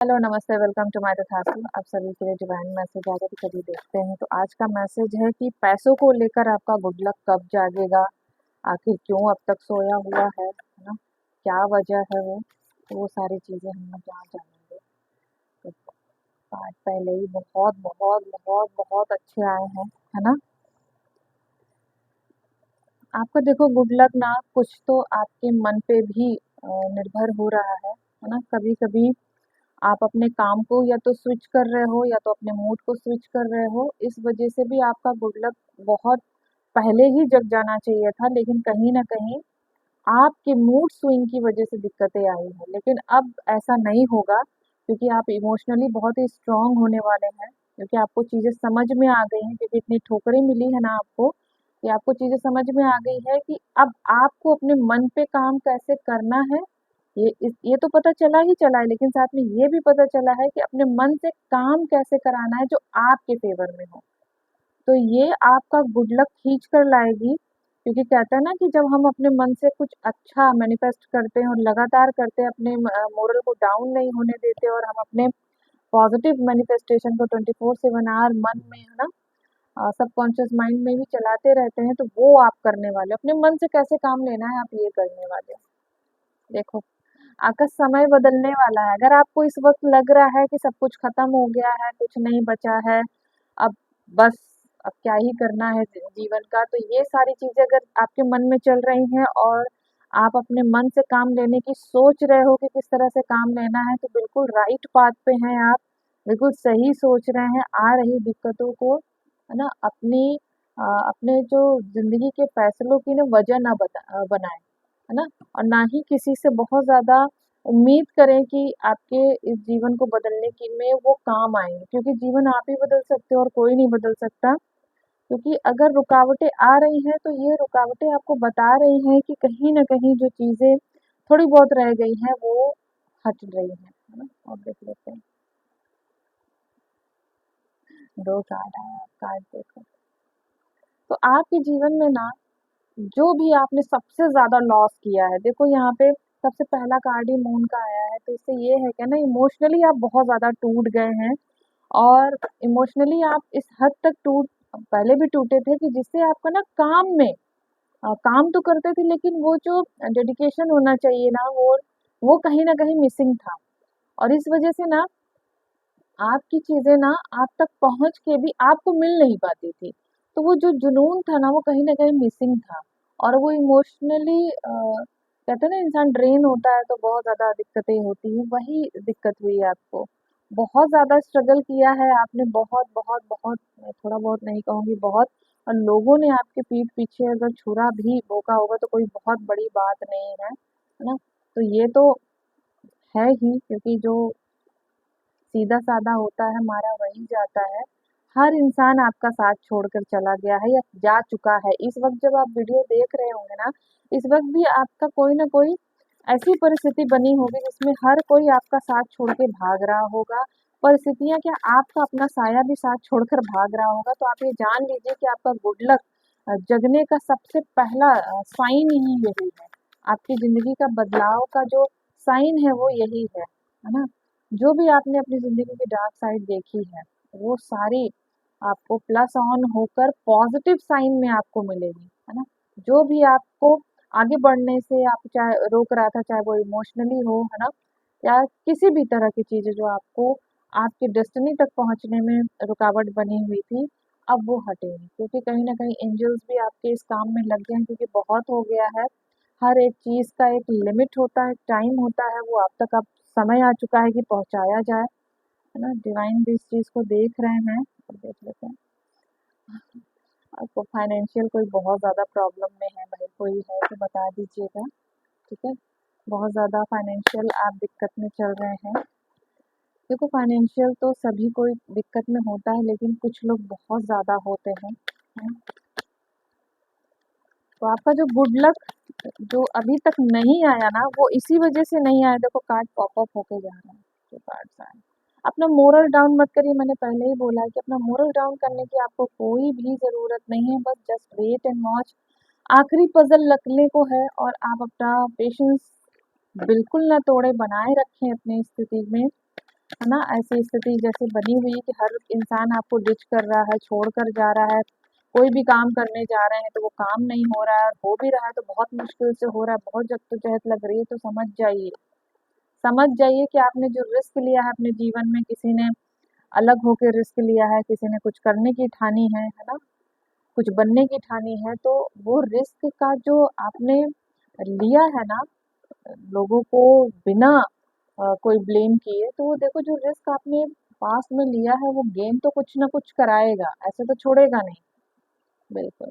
Hello नमस्ते, welcome to my तथास्तु। आप सभी के लिए डिवाइन मैसेज आगे भी कभी देखते हैं। तो आज का मैसेज है कि पैसों को लेकर आपका गुड लक कब जागेगा, आखिर क्यों अब तक सोया हुआ है ना, क्या वजह है वो सारी चीजें हम लोग यहाँ जानेंगे। तो कार्ड पहले ही बहुत बहुत बहुत बहुत अच्छे आए हैं, है ना। आपका देखो गुड लक ना कुछ तो आपके मन पे भी निर्भर हो रहा है ना। कभी कभी आप अपने काम को या तो स्विच कर रहे हो या तो अपने मूड को स्विच कर रहे हो, इस वजह से भी आपका गुड लक बहुत पहले ही जग जाना चाहिए था, लेकिन कहीं ना कहीं आपके मूड स्विंग की वजह से दिक्कतें आई हैं। लेकिन अब ऐसा नहीं होगा, क्योंकि आप इमोशनली बहुत ही स्ट्रांग होने वाले हैं, क्योंकि आपको चीजें समझ में आ गई हैं, क्योंकि इतनी ठोकरें मिली है ना आपको, कि आपको चीजें समझ में आ गई है कि अब आपको अपने मन पे काम कैसे करना है। ये तो पता चला ही चला है, लेकिन साथ में ये भी पता चला है कि अपने मन से काम कैसे कराना है जो आपके फेवर में हो। तो ये आपका गुड लक खींच कर लाएगी, क्योंकि कहते हैं ना कि जब हम अपने मन से कुछ अच्छा मैनिफेस्ट करते हैं और लगातार करते हैं, अपने मोरल को डाउन नहीं होने देते, और हम अपने पॉजिटिव मैनिफेस्टेशन को 24/7 मन में, है ना, सबकॉन्शियस माइंड में भी चलाते रहते हैं, तो वो आप करने वाले अपने मन से कैसे काम लेना है, आप ये करने वाले। देखो, आपका समय बदलने वाला है। अगर आपको इस वक्त लग रहा है कि सब कुछ खत्म हो गया है, कुछ नहीं बचा है, अब बस अब क्या ही करना है जीवन का, तो ये सारी चीजें अगर आपके मन में चल रही हैं और आप अपने मन से काम लेने की सोच रहे हो कि किस तरह से काम लेना है, तो बिल्कुल राइट पाथ पे हैं आप। बिल्कुल सही सोच रहे हैं। आ रही दिक्कतों को, है ना, अपने जो जिंदगी के फैसलों की ना वजह ना बनाए, है ना। और ना ही किसी से बहुत ज़्यादा उम्मीद करें कि आपके इस जीवन को बदलने की में वो काम आएँगे, क्योंकि जीवन आप ही बदल सकते हो और कोई नहीं बदल सकता। क्योंकि अगर रुकावटें आ रही हैं, तो ये रुकावटें आपको बता रही हैं कि कहीं न कहीं जो चीज़ें थोड़ी बहुत रह गई हैं, वो हट रही हैं, है ना। और देख लेते हैं, 2 कार्ड आया, आप कार्ड देखो। तो आपके जीवन में ना जो भी आपने सबसे ज़्यादा लॉस किया है, देखो यहाँ पे सबसे पहला कार्ड ही मून का आया है, तो इससे ये है कि ना इमोशनली आप बहुत ज़्यादा टूट गए हैं, और इमोशनली आप इस हद तक टूट पहले भी टूटे थे कि जिससे आपका ना काम में काम तो करते थे, लेकिन वो जो डेडिकेशन होना चाहिए ना, वो कहीं न कहीं मिसिंग था, और इस वजह से ना आपकी चीज़ें ना आप तक पहुँच के भी आपको मिल नहीं पाती थी। तो वो जो जुनून था ना, वो कहीं न कहीं मिसिंग था, और वो इमोशनली कहते हैं ना इंसान ड्रेन होता है तो बहुत ज़्यादा दिक्कतें होती हैं, वही दिक्कत हुई है आपको। बहुत ज़्यादा स्ट्रगल किया है आपने, बहुत, बहुत, बहुत, मैं थोड़ा बहुत नहीं कहूँगी, बहुत, और लोगों ने आपके पीठ पीछे अगर छुरा भी भोंका होगा तो कोई बहुत बड़ी बात नहीं है ना? तो ये तो है ही, क्योंकि जो सीधा-साधा होता है, मारा वही जाता है। हर इंसान आपका साथ छोड़कर चला गया है या जा चुका है। इस वक़्त जब आप वीडियो देख रहे होंगे ना, इस वक़्त भी आपका कोई न कोई ऐसी परिस्थिति बनी होगी जिसमें हर कोई आपका साथ छोड़ के भाग रहा होगा। परिस्थितियाँ क्या, आपका अपना साया भी साथ छोड़कर भाग रहा होगा। तो आप ये जान लीजिए कि आपका गुड लक जगने का सबसे पहला साइन ही यही है। आपकी ज़िंदगी का बदलाव का जो साइन है वो यही है ना? जो भी आपने अपनी ज़िंदगी की डार्क साइड देखी है, वो सारी आपको प्लस ऑन होकर पॉज़िटिव साइन में आपको मिलेगी, है ना? जो भी आपको आगे बढ़ने से आप चाहे रोक रहा था, चाहे वो इमोशनली हो, है ना? या किसी भी तरह की चीज़ें जो आपको आपके डेस्टिनी तक पहुँचने में रुकावट बनी हुई थी, अब वो हटेगी, क्योंकि कहीं न कहीं एंजल्स भी आपके इस काम में लग गए हैं, क्योंकि बहुत हो गया है। हर एक चीज़ का एक लिमिट होता है, टाइम होता है, वो आप तक अब समय आ चुका है कि पहुँचाया जाए, है ना? डिवाइन भी इस चीज़ को देख रहे हैं, और देख लेते हैं। आपको फाइनेंशियल कोई बहुत ज़्यादा प्रॉब्लम में है भाई, कोई है तो बता दीजिएगा, ठीक है? बहुत ज़्यादा फाइनेंशियल आप दिक्कत में चल रहे हैं। देखो, फाइनेंशियल तो सभी को दिक्कत में होता है, लेकिन कुछ लोग बहुत ज़्यादा होते हैं, हैं? तो आपका जो गुड लक जो अभी तक नहीं आया ना, वो इसी वजह से नहीं आया। देखो, कार्ड पॉप अप होके जा रहे हैं, जो कार्ड्स आए। अपना मोरल डाउन मत करिए, मैंने पहले ही बोला है कि अपना मोरल डाउन करने की आपको कोई भी ज़रूरत नहीं है, बस जस्ट वेट एंड वॉच। आखिरी पज़ल लगने को है, और आप अपना पेशेंस बिल्कुल ना तोड़ें, बनाए रखें अपनी स्थिति में, है ना? ऐसी स्थिति जैसे बनी हुई है कि हर इंसान आपको डिच कर रहा है, छोड़कर जा रहा है। कोई भी काम करने जा रहे हैं तो वो काम नहीं हो रहा है, और हो भी रहा है तो बहुत मुश्किल से हो रहा है, बहुत जद्दोजहद लग रही है, तो समझ जाइए कि आपने जो रिस्क लिया है अपने जीवन में, किसी ने अलग होके रिस्क लिया है, किसी ने कुछ करने की ठानी है ना? कुछ बनने की ठानी है, तो वो रिस्क का जो आपने लिया है ना, लोगों को बिना कोई ब्लेम किए, तो वो देखो जो रिस्क आपने पास्ट में लिया है वो गेम तो कुछ ना कुछ कराएगा, ऐसे तो छोड़ेगा नहीं। बिल्कुल।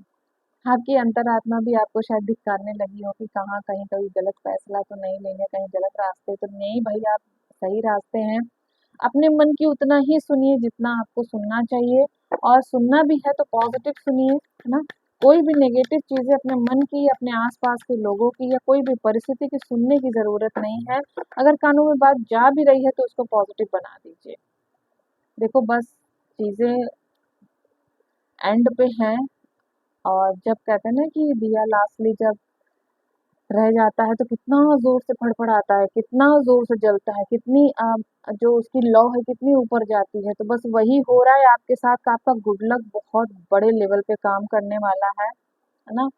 आपकी अंतरात्मा भी आपको शायद धिक्कारने लगी हो कि कहाँ कहीं कभी गलत फैसला तो नहीं लेंगे, कहीं गलत रास्ते तो नहीं। भाई आप सही रास्ते हैं। अपने मन की उतना ही सुनिए जितना आपको सुनना चाहिए, और सुनना भी है तो पॉजिटिव सुनिए, है ना? कोई भी नेगेटिव चीजें अपने मन की, अपने आसपास के लोगों की या कोई भी परिस्थिति की सुनने की जरूरत नहीं है। अगर कानों में बात जा भी रही है तो उसको पॉजिटिव बना दीजिए। देखो बस चीजें एंड पे हैं, और जब कहते हैं ना कि दिया लास्टली जब रह जाता है तो कितना ज़ोर से फड़फड़ाता है, कितना ज़ोर से जलता है, कितनी जो उसकी लौ है कितनी ऊपर जाती है। तो बस वही हो रहा है आपके साथ कि आपका गुड लक बहुत बड़े लेवल पे काम करने वाला है ना?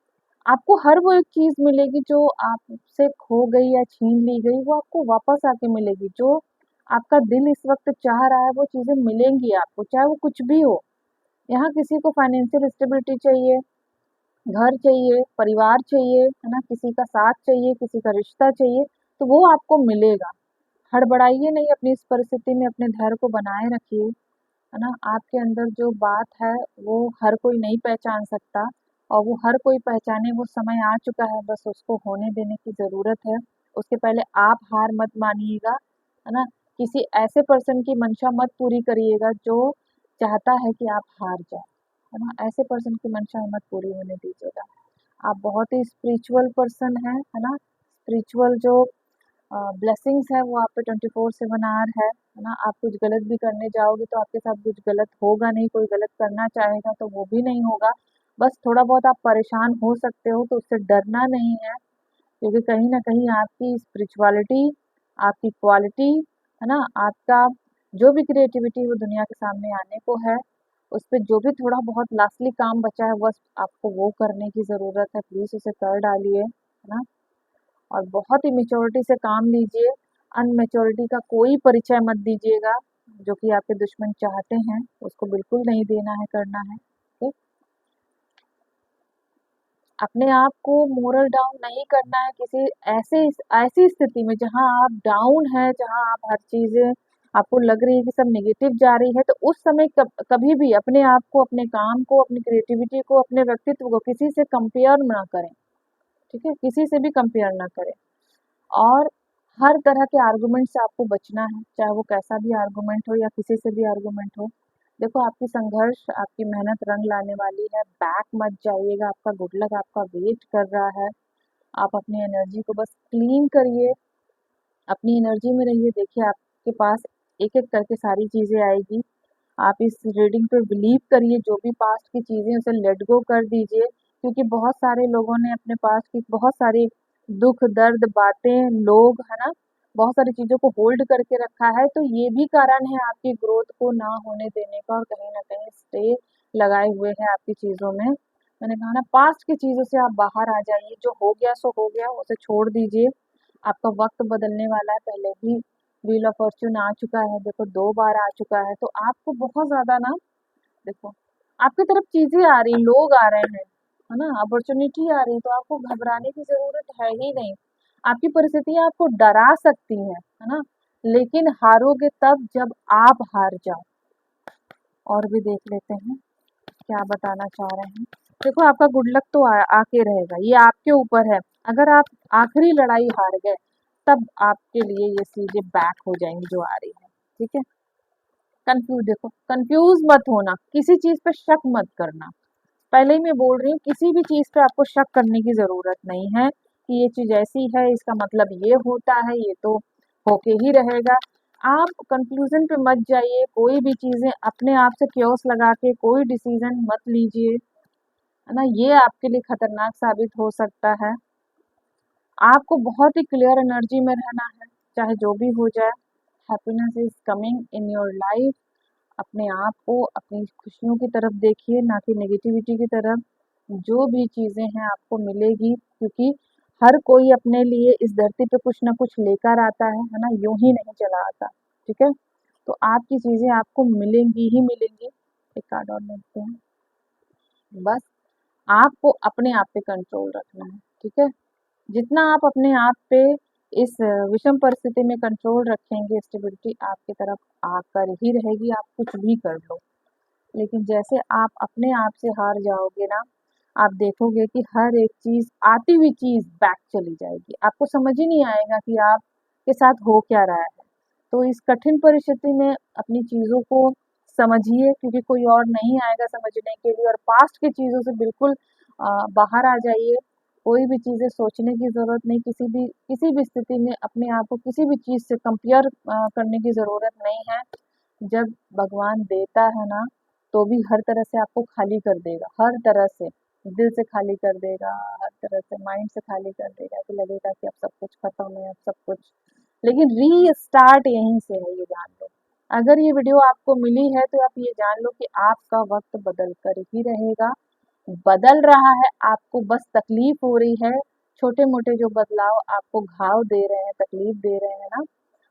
आपको हर वो एक चीज़ मिलेगी जो आपसे खो गई या छीन ली गई, वो आपको वापस आके मिलेगी। जो आपका दिल इस वक़्त चाह रहा है वो चीज़ें मिलेंगी आपको, चाहे वो कुछ भी हो। यहाँ किसी को फाइनेंशियल स्टेबिलिटी चाहिए, घर चाहिए, परिवार चाहिए, है ना? किसी का साथ चाहिए, किसी का रिश्ता चाहिए, तो वो आपको मिलेगा। हड़बड़ाइए नहीं अपनी इस परिस्थिति में, अपने धैर्य को बनाए रखिए, है ना? आपके अंदर जो बात है, वो हर कोई नहीं पहचान सकता, और वो हर कोई पहचाने वो समय आ चुका है, बस उसको होने देने की ज़रूरत है। उसके पहले आप हार मत मानिएगा, है ना? किसी ऐसे पर्सन की मंशा मत पूरी करिएगा जो चाहता है कि आप हार जाएँ, है ना? ऐसे पर्सन की मंशा मत पूरी होने दीजिएगा। आप बहुत ही स्पिरिचुअल पर्सन हैं, है ना? स्पिरिचुअल जो ब्लेसिंग्स है वो आप पे 24/7 आवर है ना? आप कुछ गलत भी करने जाओगे तो आपके साथ कुछ गलत होगा नहीं, कोई गलत करना चाहेगा तो वो भी नहीं होगा। बस थोड़ा बहुत आप परेशान हो सकते हो, तो उससे डरना नहीं है, क्योंकि कहीं न कहीं आपकी स्पिरिचुअलिटी, आपकी क्वालिटी, है ना? आपका जो भी क्रिएटिविटी वो दुनिया के सामने आने को है। उसपे जो भी थोड़ा बहुत लास्टली काम बचा है बस आपको वो करने की ज़रूरत है, प्लीज़ उसे कर डालिए, है ना? और बहुत ही मैच्योरिटी से काम लीजिए, अनमैच्योरिटी का कोई परिचय मत दीजिएगा, जो कि आपके दुश्मन चाहते हैं, उसको बिल्कुल नहीं देना है, करना है, ठीक? अपने आप को मोरल डाउन नहीं करना है किसी ऐसे ऐसी स्थिति में जहाँ आप डाउन हैं, जहाँ आप हर चीज़ें आपको लग रही है कि सब नेगेटिव जा रही है, तो उस समय कभी भी अपने आप को, अपने काम को, अपनी क्रिएटिविटी को, अपने व्यक्तित्व को किसी से कंपेयर ना करें, ठीक है? किसी से भी कंपेयर ना करें। और हर तरह के आर्गुमेंट से आपको बचना है, चाहे वो कैसा भी आर्गुमेंट हो या किसी से भी आर्गुमेंट हो। देखो आपकी संघर्ष, आपकी मेहनत रंग लाने वाली है, बैक मत जाइएगा, आपका गुड लक आपका वेट कर रहा है। आप अपनी एनर्जी को बस क्लीन करिए, अपनी एनर्जी में रहिए, देखिए आपके पास एक-एक करके सारी चीज़ें आएगी। आप इस रीडिंग पे बिलीव करिए, जो भी पास्ट की चीज़ें उसे लेट गो कर दीजिए, क्योंकि बहुत सारे लोगों ने अपने पास्ट की बहुत सारी दुख, दर्द, बातें, लोग, है ना? बहुत सारी चीज़ों को होल्ड करके रखा है, तो ये भी कारण है आपकी ग्रोथ को ना होने देने का, और कहीं न कहीं स्टे लगाए हुए हैं आपकी चीज़ों में। मैंने कहा ना पास्ट की चीज़ों से आप बाहर आ जाइए, जो हो गया सो हो गया, उसे छोड़ दीजिए। आपका वक़्त बदलने वाला है, पहले ही व्हील ऑफ फॉर्च्यून आ चुका है, देखो 2 बार आ चुका है, तो आपको बहुत ज़्यादा ना देखो, आपकी तरफ चीज़ें आ रही, लोग आ रहे हैं, है ना? अपॉर्च्युनिटी आ रही है, तो आपको घबराने की ज़रूरत है ही नहीं। आपकी परिस्थितियाँ आपको डरा सकती हैं, है ना? लेकिन हारोगे तब जब आप हार जाओ। और भी देख लेते हैं, क्या बताना चाह रहे हैं। देखो आपका गुड लक तो आके रहेगा, ये आपके ऊपर है। अगर आप आखिरी लड़ाई हार गए, तब आपके लिए ये चीज़ें बैक हो जाएँगी जो आ रही हैं, ठीक है? देखो कंफ्यूज मत होना, किसी चीज़ पे शक मत करना। पहले ही मैं बोल रही हूँ, किसी भी चीज़ पे आपको शक करने की ज़रूरत नहीं है कि ये चीज़ ऐसी है, इसका मतलब ये होता है, ये तो होके ही रहेगा। आप कंक्लूज़न पे मत जाइए, कोई भी चीज़ें अपने आप से क्योस लगा के कोई डिसीज़न मत लीजिए, है ना? ये आपके लिए खतरनाक साबित हो सकता है। आपको बहुत ही क्लियर एनर्जी में रहना है, चाहे जो भी हो जाए। Happiness is coming in your life. अपने आप को अपनी खुशियों की तरफ देखिए, ना कि नेगेटिविटी की तरफ। जो भी चीजें हैं आपको मिलेगी, क्योंकि हर कोई अपने लिए इस धरती पे कुछ ना कुछ लेकर आता है ना, यूं ही नहीं चला आता। ठीक है, तो आपकी चीजें आपको मिलेंगी ही मिलेंगी। एक कार्ड और लेते हैं। बस आपको अपने आप पे कंट्रोल रखना है। ठीक है, जितना आप अपने आप पे इस विषम परिस्थिति में कंट्रोल रखेंगे, स्टेबिलिटी आपकी तरफ आकर ही रहेगी, आप कुछ भी कर लो। लेकिन जैसे आप अपने आप से हार जाओगे ना, आप देखोगे कि हर एक चीज, आती हुई चीज बैक चली जाएगी, आपको समझ ही नहीं आएगा कि आपके साथ हो क्या रहा है। तो इस कठिन परिस्थिति में अपनी चीजों को समझिए, क्योंकि कोई और नहीं आएगा समझने के लिए, और पास्ट की चीजों से बिल्कुल बाहर आ जाइए। कोई भी चीजें सोचने की जरूरत नहीं, किसी भी स्थिति में अपने आप को किसी भी चीज से कंपेयर करने की जरूरत नहीं है। जब भगवान देता है ना, तो भी हर तरह से आपको खाली कर देगा, हर तरह से दिल से खाली कर देगा, हर तरह से माइंड से खाली कर देगा, कि लगेगा कि अब सब कुछ खत्म है, अब सब कुछ। लेकिन रीस्टार्ट यहीं से है, ये जान लो। अगर ये वीडियो आपको मिली है तो आप ये जान लो कि आपका वक्त बदल कर ही रहेगा, बदल रहा है। आपको बस तकलीफ हो रही है, छोटे मोटे जो बदलाव आपको घाव दे रहे हैं, तकलीफ दे रहे हैं ना,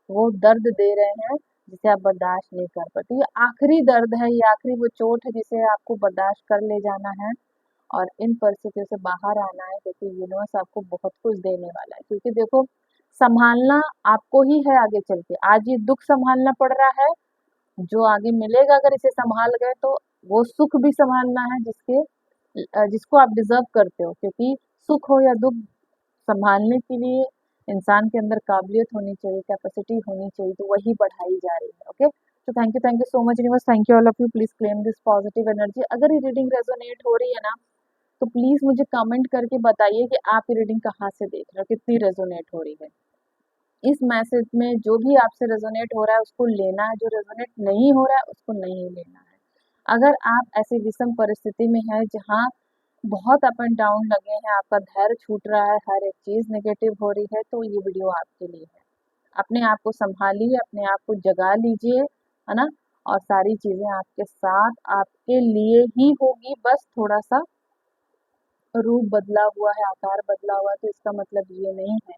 वो दर्द दे रहे हैं जिसे आप बर्दाश्त नहीं कर पाते। ये आखिरी दर्द है, ये आखिरी वो चोट है जिसे आपको बर्दाश्त कर ले जाना है, और इन परिस्थितियों से बाहर आना है, क्योंकि यूनिवर्स आपको बहुत कुछ देने वाला है। क्योंकि देखो, संभालना आपको ही है आगे चल के। आज ये दुख संभालना पड़ रहा है, जो आगे मिलेगा अगर इसे संभाल गए तो वो सुख भी संभालना है, जिसको आप डिजर्व करते हो। क्योंकि सुख हो या दुख, संभालने के लिए इंसान के अंदर काबिलियत होनी चाहिए, कैपेसिटी होनी चाहिए, तो वही बढ़ाई जा रही है। ओके, तो thank you so much universe, thank you all of you. Please claim this positive energy. अगर ये रीडिंग रेजोनेट हो रही है ना, तो प्लीज मुझे कमेंट करके बताइए कि आप ये रीडिंग कहाँ से देख रहे हो, कितनी रेजोनेट हो रही है। इस मैसेज में जो भी आपसे रेजोनेट हो रहा है उसको लेना है, जो रेजोनेट नहीं हो रहा है उसको नहीं लेना है। अगर आप ऐसी विषम परिस्थिति में है जहाँ बहुत अप एंड डाउन लगे हैं, आपका धैर्य छूट रहा है, हर एक चीज नेगेटिव हो रही है, तो ये वीडियो आपके लिए है। अपने आप को संभालिए, अपने आप को जगा लीजिए, है ना, और सारी चीजें आपके साथ आपके लिए ही होगी। बस थोड़ा सा रूप बदला हुआ है, आकार बदला हुआ है, तो इसका मतलब ये नहीं है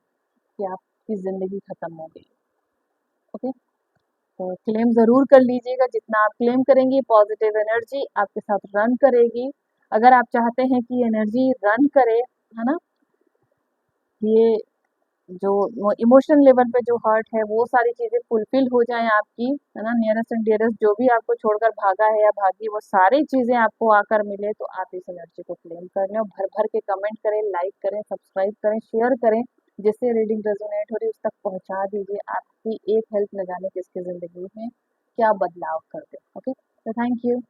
कि आपकी जिंदगी खत्म हो गई। ओके, तो क्लेम जरूर कर लीजिएगा। जितना आप क्लेम करेंगे, पॉजिटिव एनर्जी आपके साथ रन करेगी। अगर आप चाहते हैं कि एनर्जी रन करे, है ना, ये जो इमोशनल लेवल पे जो हर्ट है, वो सारी चीजें फुलफिल हो जाएं आपकी, है ना, नियरेस्ट एंड डियरेस्ट जो भी आपको छोड़कर भागा है या भागी, वो सारी चीजें आपको आकर मिले, तो आप इस एनर्जी को क्लेम कर लें, और भर भर के कमेंट करें, लाइक करें, सब्सक्राइब करें, शेयर करें। जिससे रीडिंग रेजोनेट हो रही है उस तक पहुंचा दीजिए। आपकी एक हेल्प न जाने किसकी जिंदगी में क्या बदलाव कर दे। ओके, तो थैंक यू।